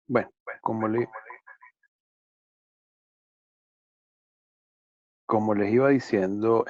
Bueno, como le, como les iba diciendo,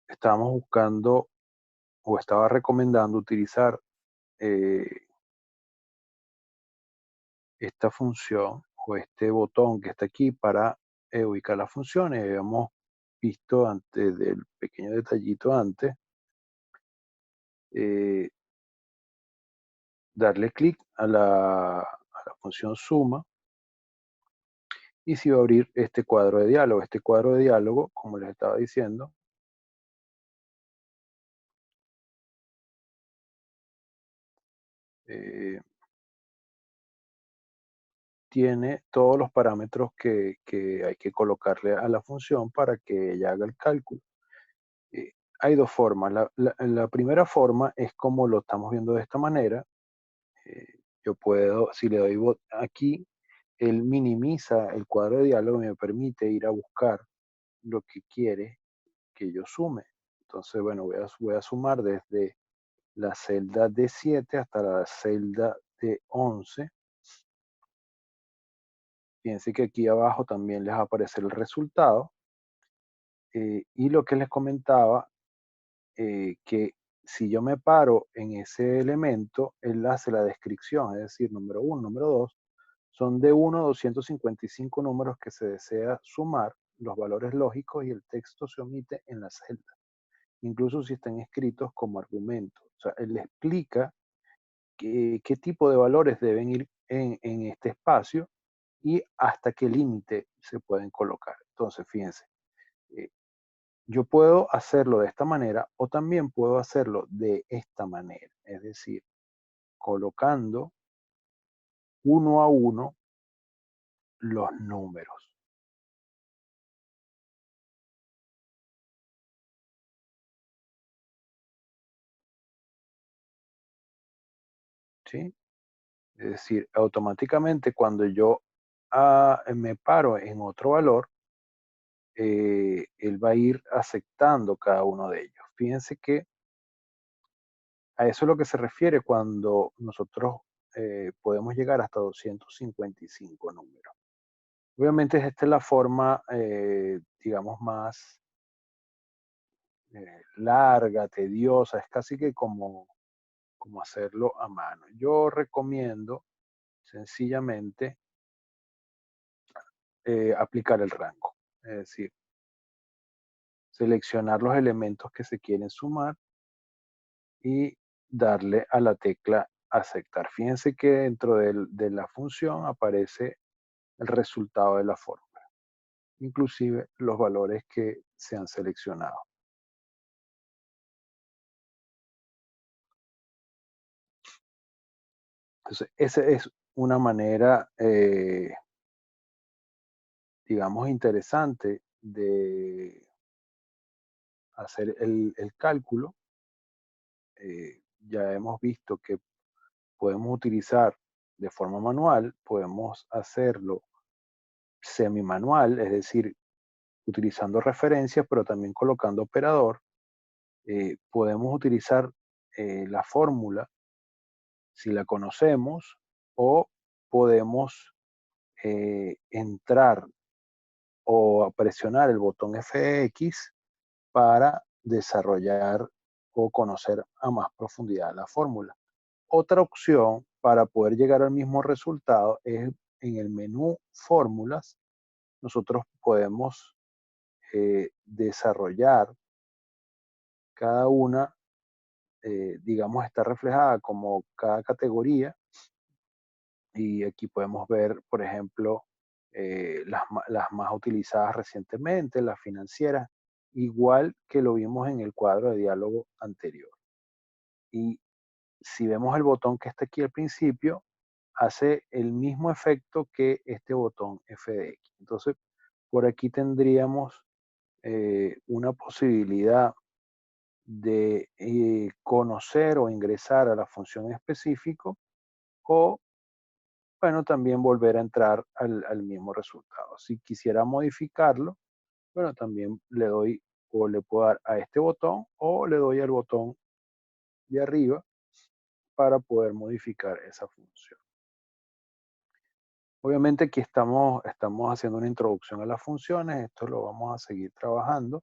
estábamos buscando o estaba recomendando utilizar eh, esta función o este botón que está aquí para ubicar las funciones. Habíamos visto antes del pequeño detallito antes, eh, darle clic a la función suma y se va a abrir este cuadro de diálogo. Este cuadro de diálogo, como les estaba diciendo, eh, tiene todos los parámetros que hay que colocarle a la función para que ella haga el cálculo. Hay dos formas. La primera forma es como lo estamos viendo de esta manera. Yo puedo, si le doy aquí, él minimiza el cuadro de diálogo y me permite ir a buscar lo que quiere que yo sume. Entonces, bueno, voy a sumar desde la celda D7 hasta la celda D11. Fíjense que aquí abajo también les va a aparecer el resultado. Y lo que les comentaba, que si yo me paro en ese elemento, él hace la descripción, es decir, número uno, número 2, son de 1 a 255 números que se desea sumar, los valores lógicos y el texto se omite en la celda, incluso si están escritos como argumentos. O sea, él le explica qué tipo de valores deben ir en este espacio y hasta qué límite se pueden colocar. Entonces, fíjense, eh, yo puedo hacerlo de esta manera o también puedo hacerlo de esta manera, es decir, colocando uno a uno los números, ¿sí? Es decir, automáticamente cuando yo me paro en otro valor, él va a ir aceptando cada uno de ellos. Fíjense que a eso es lo que se refiere cuando nosotros podemos llegar hasta 255 números. Obviamente esta es la forma, digamos, más larga, tediosa, es casi que como hacerlo a mano. Yo recomiendo sencillamente aplicar el rango, es decir, seleccionar los elementos que se quieren sumar y darle a la tecla aceptar. Fíjense que dentro de la función aparece el resultado de la fórmula, inclusive los valores que se han seleccionado. Entonces, esa es una manera, digamos, interesante de hacer el cálculo. Ya hemos visto que podemos utilizar de forma manual, podemos hacerlo semi-manual, es decir, utilizando referencias, pero también colocando operador. Podemos utilizar la fórmula si la conocemos o podemos entrar o presionar el botón FX para desarrollar o conocer a más profundidad la fórmula. Otra opción para poder llegar al mismo resultado es en el menú fórmulas. Nosotros podemos desarrollar cada una, digamos, está reflejada como cada categoría y aquí podemos ver, por ejemplo, las más utilizadas recientemente, las financieras, igual que lo vimos en el cuadro de diálogo anterior. Y si vemos el botón que está aquí al principio, hace el mismo efecto que este botón FX. Entonces, por aquí tendríamos una posibilidad de conocer o ingresar a la función específico o, bueno, también volver a entrar al mismo resultado. Si quisiera modificarlo, bueno, también le doy o le puedo dar a este botón o le doy al botón de arriba para poder modificar esa función. Obviamente aquí estamos haciendo una introducción a las funciones, esto lo vamos a seguir trabajando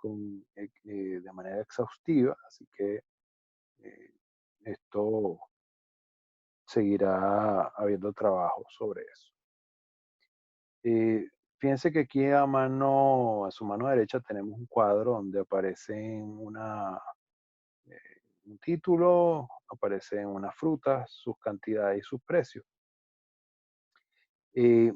de manera exhaustiva, así que eh, esto seguirá habiendo trabajo sobre eso. Eh, Fíjense que aquí a su mano derecha tenemos un cuadro donde aparecen un título, aparecen unas frutas, sus cantidades y sus precios. Eh,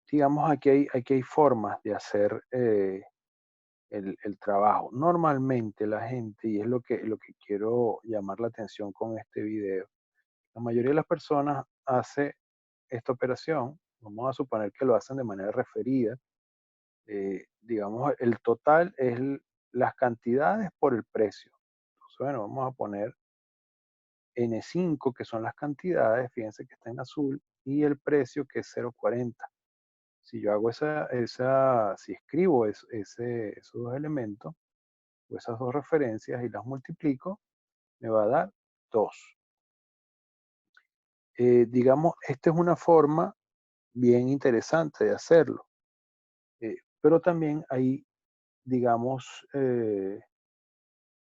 digamos, aquí hay formas de hacer el trabajo. Normalmente la gente, y es lo que quiero llamar la atención con este video, la mayoría de las personas hace esta operación, vamos a suponer que lo hacen de manera referida, digamos, el total es las cantidades por el precio. Entonces, bueno, vamos a poner N5, que son las cantidades, fíjense que está en azul, y el precio que es 0,40. Si yo hago si escribo esos dos elementos, o esas dos referencias y las multiplico, me va a dar 2. Digamos, esta es una forma bien interesante de hacerlo, pero también hay, digamos,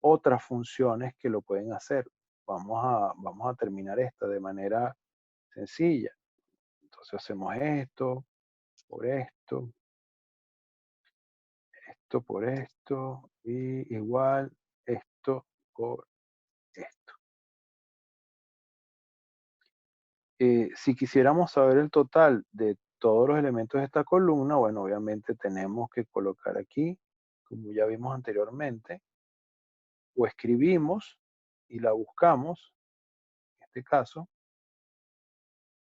otras funciones que lo pueden hacer. Vamos a terminar esta de manera sencilla. Entonces hacemos esto, esto por esto, y igual esto por esto. Si quisiéramos saber el total de todos los elementos de esta columna, bueno, obviamente tenemos que colocar aquí, como ya vimos anteriormente, o escribimos y la buscamos, en este caso,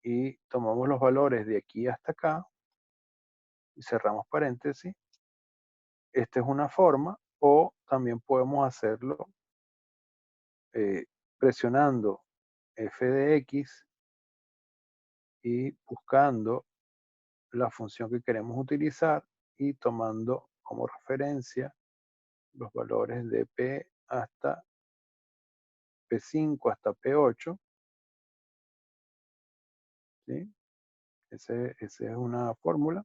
y tomamos los valores de aquí hasta acá y cerramos paréntesis. Esta es una forma, o también podemos hacerlo eh, presionando f de x y buscando la función que queremos utilizar y tomando como referencia los valores de P hasta P5 hasta P8, ¿sí? Esa es una fórmula,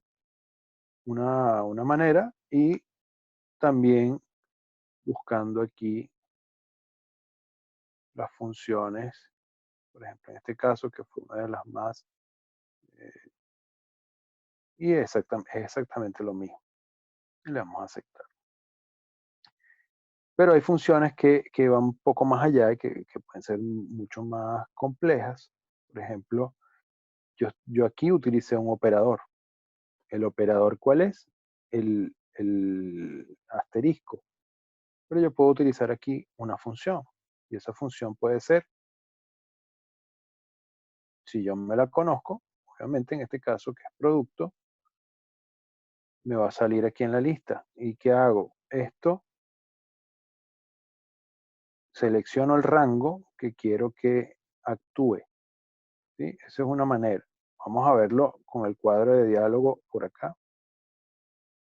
una manera, y también buscando aquí las funciones, por ejemplo, en este caso, que fue una de las más, eh, y es exactamente lo mismo. Y le vamos a aceptar. Pero hay funciones que van un poco más allá y que pueden ser mucho más complejas. Por ejemplo, yo aquí utilicé un operador. ¿El operador cuál es? El asterisco. Pero yo puedo utilizar aquí una función. Y esa función puede ser, si yo me la conozco, obviamente en este caso que es producto, me va a salir aquí en la lista. ¿Y qué hago? Esto, selecciono el rango que quiero que actúe. ¿Sí? Esa es una manera. Vamos a verlo con el cuadro de diálogo por acá.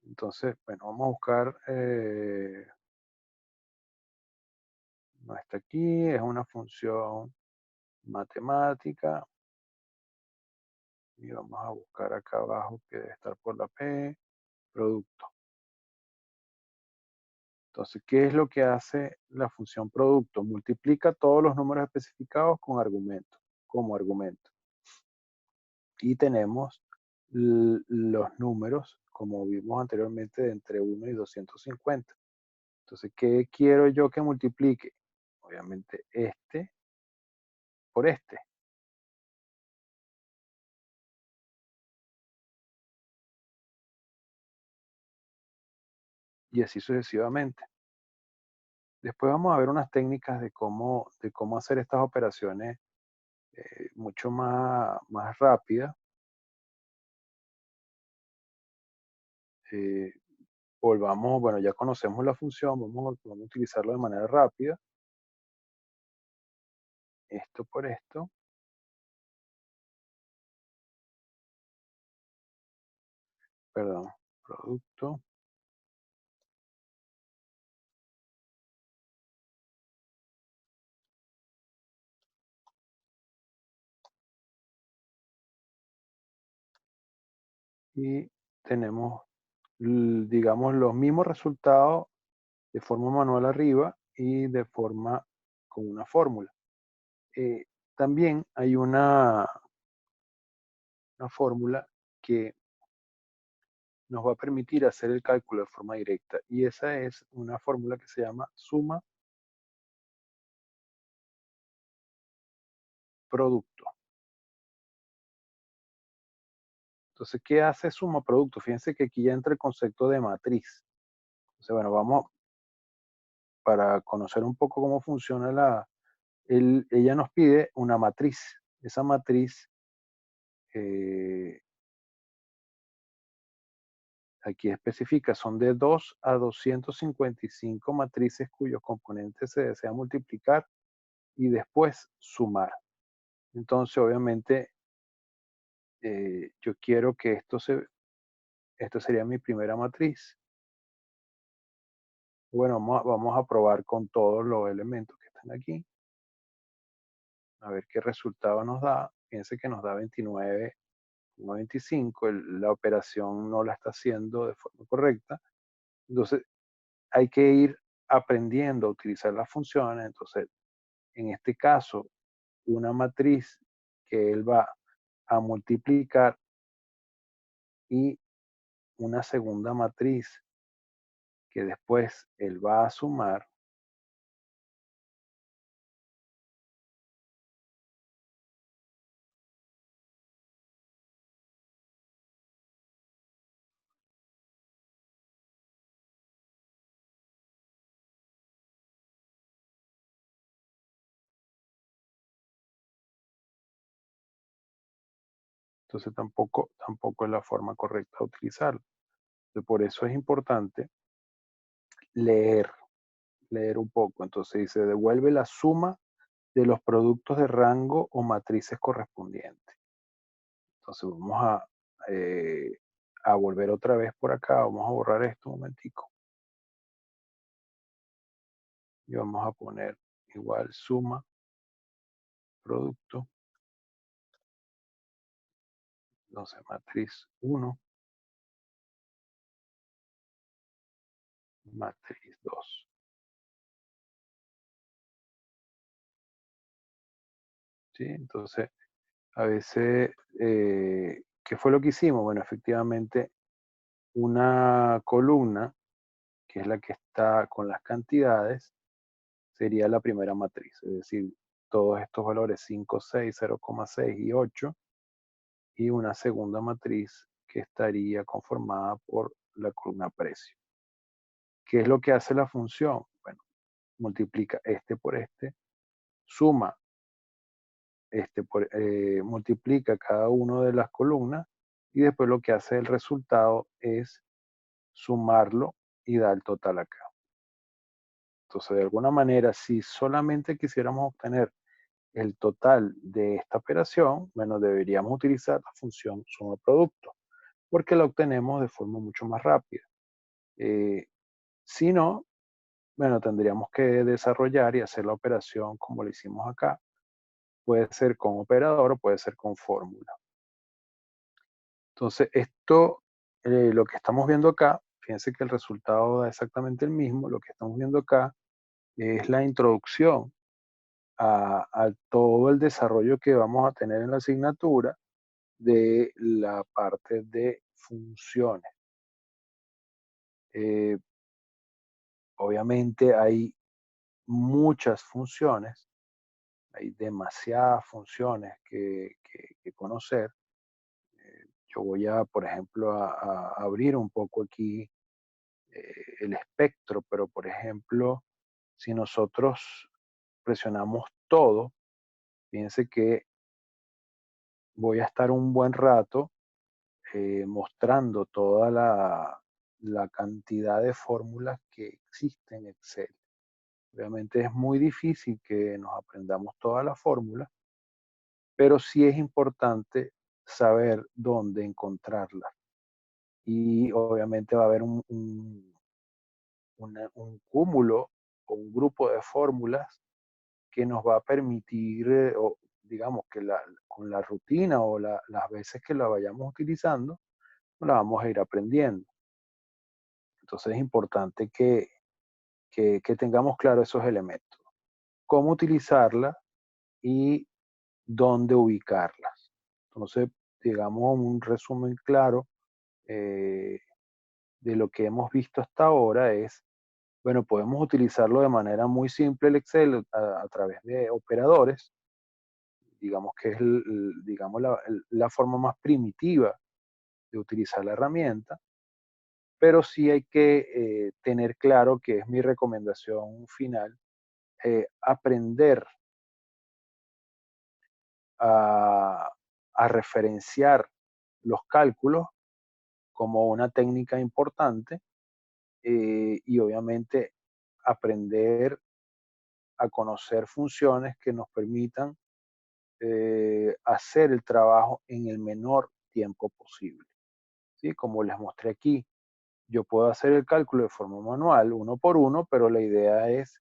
Entonces, bueno, vamos a buscar, no está aquí, es una función matemática. Y vamos a buscar acá abajo que debe estar por la P, producto. Entonces, ¿qué es lo que hace la función producto? Multiplica todos los números especificados con argumento, como argumento. Y tenemos los números, como vimos anteriormente, de entre 1 y 250. Entonces, ¿qué quiero yo que multiplique? Obviamente este por este. Y así sucesivamente. Después vamos a ver unas técnicas de cómo hacer estas operaciones mucho más rápidas. Eh, Volvamos, bueno, ya conocemos la función, vamos a utilizarlo de manera rápida. Esto por esto, perdón, producto. y tenemos, digamos, los mismos resultados de forma manual arriba y de forma con una fórmula. Eh, También hay una fórmula que nos va a permitir hacer el cálculo de forma directa y esa es una fórmula que se llama suma producto. Entonces, ¿qué hace suma producto? Fíjense que aquí ya entra el concepto de matriz. Entonces, bueno, vamos para conocer un poco cómo funciona ella nos pide una matriz. Esa matriz, eh, aquí especifica, son de 2 a 255 matrices cuyos componentes se desea multiplicar y después sumar. Entonces, obviamente, yo quiero que esto sería mi primera matriz. Bueno, vamos a probar con todos los elementos que están aquí, a ver qué resultado nos da. Fíjense que nos da 29,25. La operación no la está haciendo de forma correcta. Entonces, hay que ir aprendiendo a utilizar las funciones. Entonces, en este caso, una matriz que él va a multiplicar y una segunda matriz que después él va a sumar. Entonces tampoco es la forma correcta de utilizarlo. Entonces, por eso es importante leer, leer un poco. Entonces dice, devuelve la suma de los productos de rango o matrices correspondientes. Entonces vamos eh, a volver otra vez por acá. Vamos a borrar esto un momentico. Y vamos a poner igual suma, producto. Entonces matriz 1, matriz 2. ¿Sí? Entonces, a veces, ¿qué fue lo que hicimos? Bueno, efectivamente, una columna, que es la que está con las cantidades, sería la primera matriz, es decir, todos estos valores 5, 6, 0,6 y 8, y una segunda matriz que estaría conformada por la columna precio. ¿Qué es lo que hace la función? Bueno, multiplica este por este, suma multiplica cada una de las columnas y después lo que hace el resultado es sumarlo y da el total acá. Entonces, de alguna manera, si solamente quisiéramos obtener el total de esta operación, bueno, deberíamos utilizar la función suma producto, porque la obtenemos de forma mucho más rápida. Eh, si no, bueno, tendríamos que desarrollar y hacer la operación como lo hicimos acá. Puede ser con operador o puede ser con fórmula. Entonces, esto, lo que estamos viendo acá, fíjense que el resultado da exactamente el mismo. Lo que estamos viendo acá es la introducción a todo el desarrollo que vamos a tener en la asignatura de la parte de funciones. Eh, Obviamente hay muchas funciones, hay demasiadas funciones que conocer. Yo voy a, por ejemplo, a abrir un poco aquí el espectro, pero por ejemplo, si nosotros presionamos todo, fíjense que voy a estar un buen rato mostrando toda la cantidad de fórmulas que existen en Excel. Obviamente es muy difícil que nos aprendamos todas las fórmulas, pero sí es importante saber dónde encontrarlas. Y obviamente va a haber un cúmulo o un grupo de fórmulas que nos va a permitir, o digamos que con la rutina o las veces que la vayamos utilizando, la vamos a ir aprendiendo. Entonces es importante que tengamos claro esos elementos, cómo utilizarla y dónde ubicarlas. Entonces, digamos, un resumen claro eh, de lo que hemos visto hasta ahora es, bueno, podemos utilizarlo de manera muy simple el Excel a través de operadores, digamos que es digamos la forma más primitiva de utilizar la herramienta, pero sí hay que tener claro que es mi recomendación final, aprender a, a referenciar los cálculos como una técnica importante y obviamente aprender a conocer funciones que nos permitan hacer el trabajo en el menor tiempo posible. ¿Sí? Como les mostré aquí, yo puedo hacer el cálculo de forma manual, uno por uno, pero la idea es,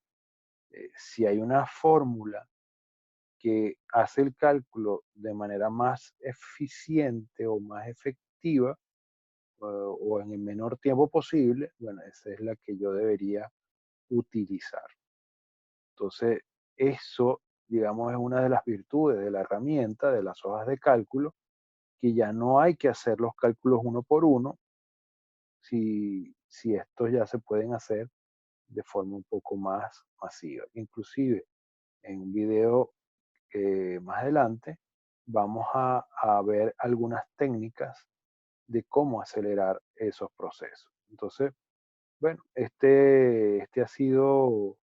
si hay una fórmula que hace el cálculo de manera más eficiente o más efectiva, o en el menor tiempo posible, bueno, esa es la que yo debería utilizar. Entonces, eso, digamos, es una de las virtudes de la herramienta, de las hojas de cálculo, que ya no hay que hacer los cálculos uno por uno, si estos ya se pueden hacer de forma un poco más masiva. Inclusive, en un video más adelante, vamos a ver algunas técnicas de cómo acelerar esos procesos. Entonces, bueno, este ha sido,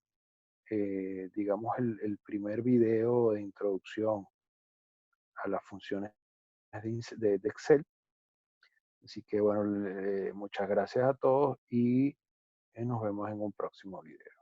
digamos, el primer video de introducción a las funciones de Excel. Así que, bueno, muchas gracias a todos y nos vemos en un próximo video.